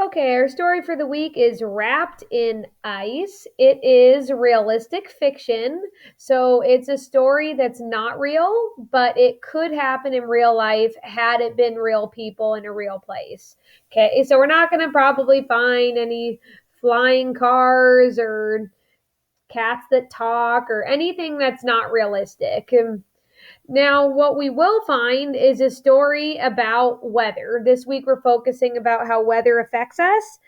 Okay, our story for the week is Wrapped in Ice. It is realistic fiction, so it's a story that's not real, but it could happen in real life had it been real people in a real place. Okay, so we're not going to probably find any flying cars or cats that talk or anything that's not realistic. Now, what we will find is a story about weather. This week we're focusing about how weather affects us.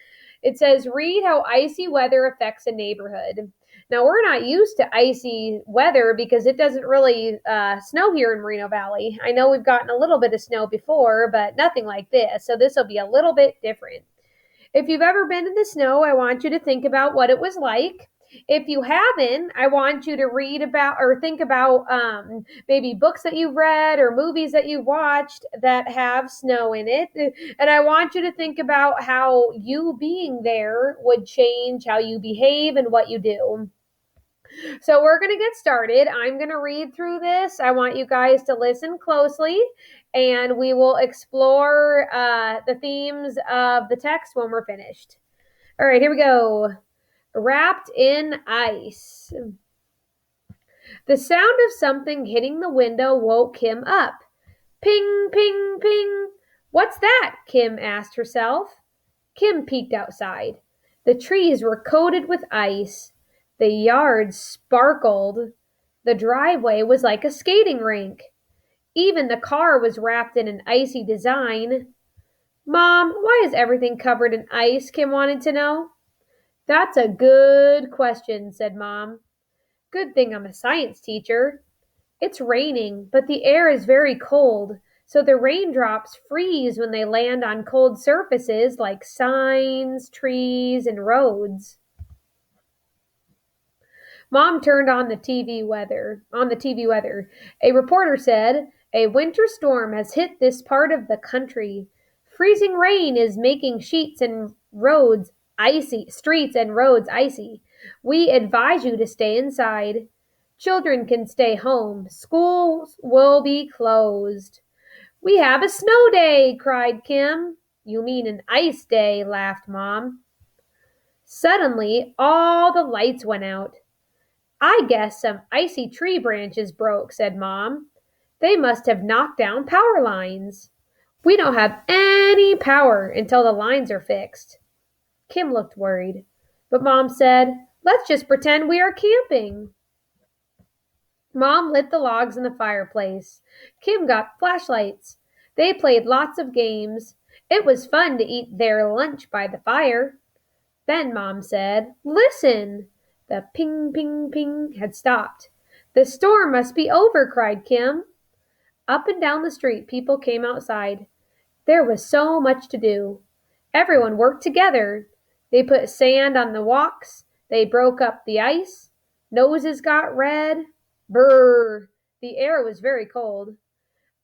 It says, read how icy weather affects a neighborhood. Now, we're not used to icy weather because it doesn't really snow here in Moreno Valley. I know we've gotten a little bit of snow before, but nothing like this. So this will be a little bit different. If you've ever been in the snow, I want you to think about what it was like. If you haven't, I want you to read about or think about maybe books that you've read or movies that you've watched that have snow in it. And I want you to think about how you being there would change how you behave and what you do. So we're going to get started. I'm going to read through this. I want you guys to listen closely, and we will explore the themes of the text when we're finished. All right, here we go. Wrapped in Ice. The sound of something hitting the window woke Kim up. Ping, ping, ping. What's that? Kim asked herself. Kim peeked outside. The trees were coated with ice. The yard sparkled. The driveway was like a skating rink. Even the car was wrapped in an icy design. Mom, why is everything covered in ice? Kim wanted to know. That's a good question, said Mom. Good thing I'm a science teacher. It's raining, but the air is very cold, so the raindrops freeze when they land on cold surfaces like signs, trees, and roads. Mom turned on the TV weather. A reporter said, "A winter storm has hit this part of the country. Freezing rain is making streets and roads icy. We advise you to stay inside. Children can stay home. Schools will be closed." "We have a snow day," cried Kim. "You mean an ice day," laughed Mom. Suddenly, all the lights went out. "I guess some icy tree branches broke," said Mom. "They must have knocked down power lines. We don't have any power until the lines are fixed." Kim looked worried, but Mom said, "Let's just pretend we are camping." Mom lit the logs in the fireplace. Kim got flashlights. They played lots of games. It was fun to eat their lunch by the fire. Then Mom said, "Listen!" The ping, ping, ping had stopped. "The storm must be over," cried Kim. Up and down the street, people came outside. There was so much to do. Everyone worked together. They put sand on the walks. They broke up the ice. Noses got red. Brr! The air was very cold.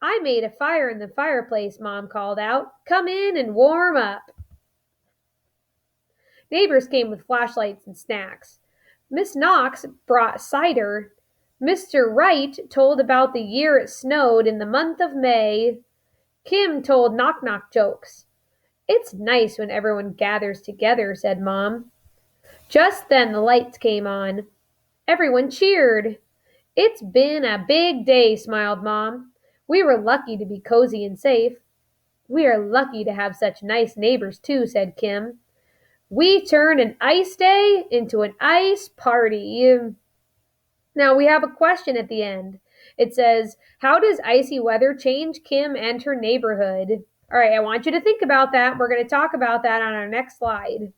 "I made a fire in the fireplace," Mom called out. "Come in and warm up." Neighbors came with flashlights and snacks. Miss Knox brought cider. Mr. Wright told about the year it snowed in the month of May. Kim told knock-knock jokes. "It's nice when everyone gathers together," said Mom. Just then the lights came on. Everyone cheered. "It's been a big day," smiled Mom. "We were lucky to be cozy and safe." "We are lucky to have such nice neighbors, too," said Kim. "We turn an ice day into an ice party." Now we have a question at the end. It says, "How does icy weather change Kim and her neighborhood?" All right, I want you to think about that. We're going to talk about that on our next slide.